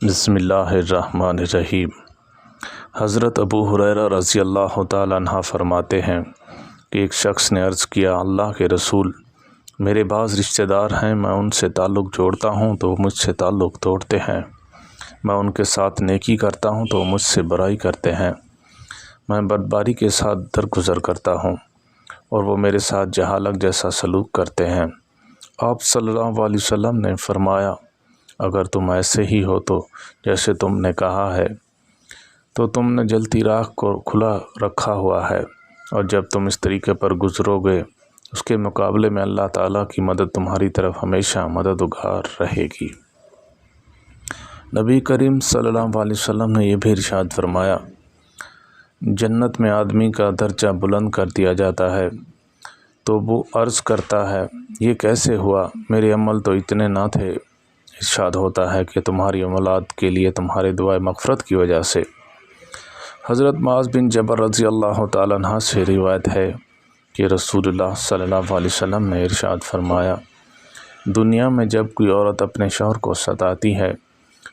بسم اللہ الرحمن الرحیم۔ حضرت ابو ہریرہ رضی اللہ تعالیٰ عنہ فرماتے ہیں کہ ایک شخص نے عرض کیا، اللہ کے رسول، میرے بعض رشتہ دار ہیں، میں ان سے تعلق جوڑتا ہوں تو وہ مجھ سے تعلق توڑتے ہیں، میں ان کے ساتھ نیکی کرتا ہوں تو وہ مجھ سے برائی کرتے ہیں، میں بدباری کے ساتھ درگزر کرتا ہوں اور وہ میرے ساتھ جہالت جیسا سلوک کرتے ہیں۔ آپ صلی اللہ علیہ وسلم نے فرمایا، اگر تم ایسے ہی ہو تو جیسے تم نے کہا ہے تو تم نے جلتی راہ کو کھلا رکھا ہوا ہے، اور جب تم اس طریقے پر گزرو گے اس کے مقابلے میں اللہ تعالیٰ کی مدد تمہاری طرف ہمیشہ مددگار رہے گی۔ نبی کریم صلی اللہ علیہ وسلم نے یہ بھی ارشاد فرمایا، جنت میں آدمی کا درجہ بلند کر دیا جاتا ہے تو وہ عرض کرتا ہے، یہ کیسے ہوا؟ میرے عمل تو اتنے نہ تھے۔ ارشاد ہوتا ہے کہ تمہاری عملات کے لیے تمہارے دعائے مغفرت کی وجہ سے۔ حضرت معاذ بن جبل رضی اللہ تعالیٰ عنہ سے روایت ہے کہ رسول اللہ صلی اللہ علیہ وسلم نے ارشاد فرمایا، دنیا میں جب کوئی عورت اپنے شوہر کو ستاتی ہے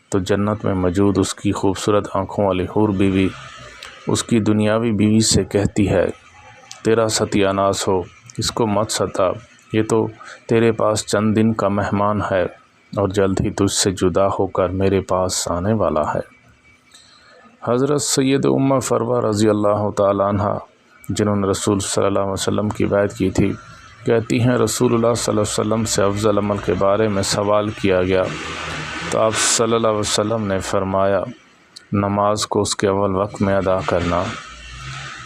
تو جنت میں موجود اس کی خوبصورت آنکھوں والی حور بیوی اس کی دنیاوی بیوی سے کہتی ہے، تیرا ستیہ ناس ہو، اس کو مت ستا، یہ تو تیرے پاس چند دن کا مہمان ہے اور جلد ہی تجھ سے جدا ہو کر میرے پاس آنے والا ہے۔ حضرت سید ام فروہ رضی اللہ تعالیٰ عنہ، جنہوں نے رسول صلی اللہ علیہ وسلم کی بیعت کی تھی، کہتی ہیں رسول اللہ صلی اللہ علیہ وسلم سے افضل عمل کے بارے میں سوال کیا گیا تو آپ صلی اللہ علیہ وسلم نے فرمایا، نماز کو اس کے اول وقت میں ادا کرنا۔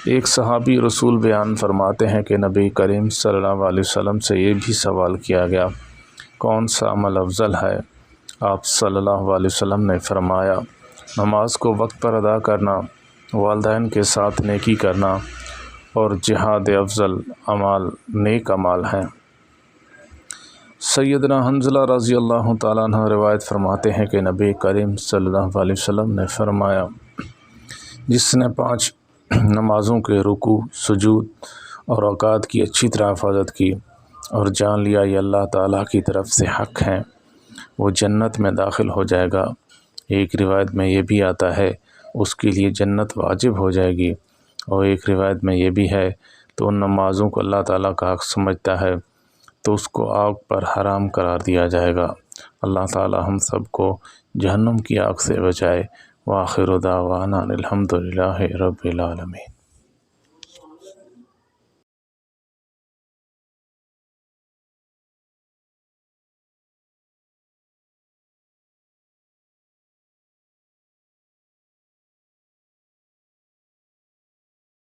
ایک صحابی رسول بیان فرماتے ہیں کہ نبی کریم صلی اللہ علیہ وسلم سے یہ بھی سوال کیا گیا، کون سا عمل افضل ہے؟ آپ صلی اللہ علیہ وسلم نے فرمایا، نماز کو وقت پر ادا کرنا، والدین کے ساتھ نیکی کرنا اور جہاد افضل اعمال نیک اعمال ہیں۔ سیدنا حنظلہ رضی اللہ تعالیٰ عنہ روایت فرماتے ہیں کہ نبی کریم صلی اللہ علیہ وسلم نے فرمایا، جس نے 5 نمازوں کے رکوع، سجود اور اوقات کی اچھی طرح حفاظت کی اور جان لیا یہ اللہ تعالیٰ کی طرف سے حق ہیں، وہ جنت میں داخل ہو جائے گا۔ ایک روایت میں یہ بھی آتا ہے اس کے لیے جنت واجب ہو جائے گی، اور ایک روایت میں یہ بھی ہے تو ان نمازوں کو اللہ تعالیٰ کا حق سمجھتا ہے تو اس کو آگ پر حرام قرار دیا جائے گا۔ اللہ تعالیٰ ہم سب کو جہنم کی آگ سے بچائے۔ وآخر دعوانا الحمد للہ رب العالمین۔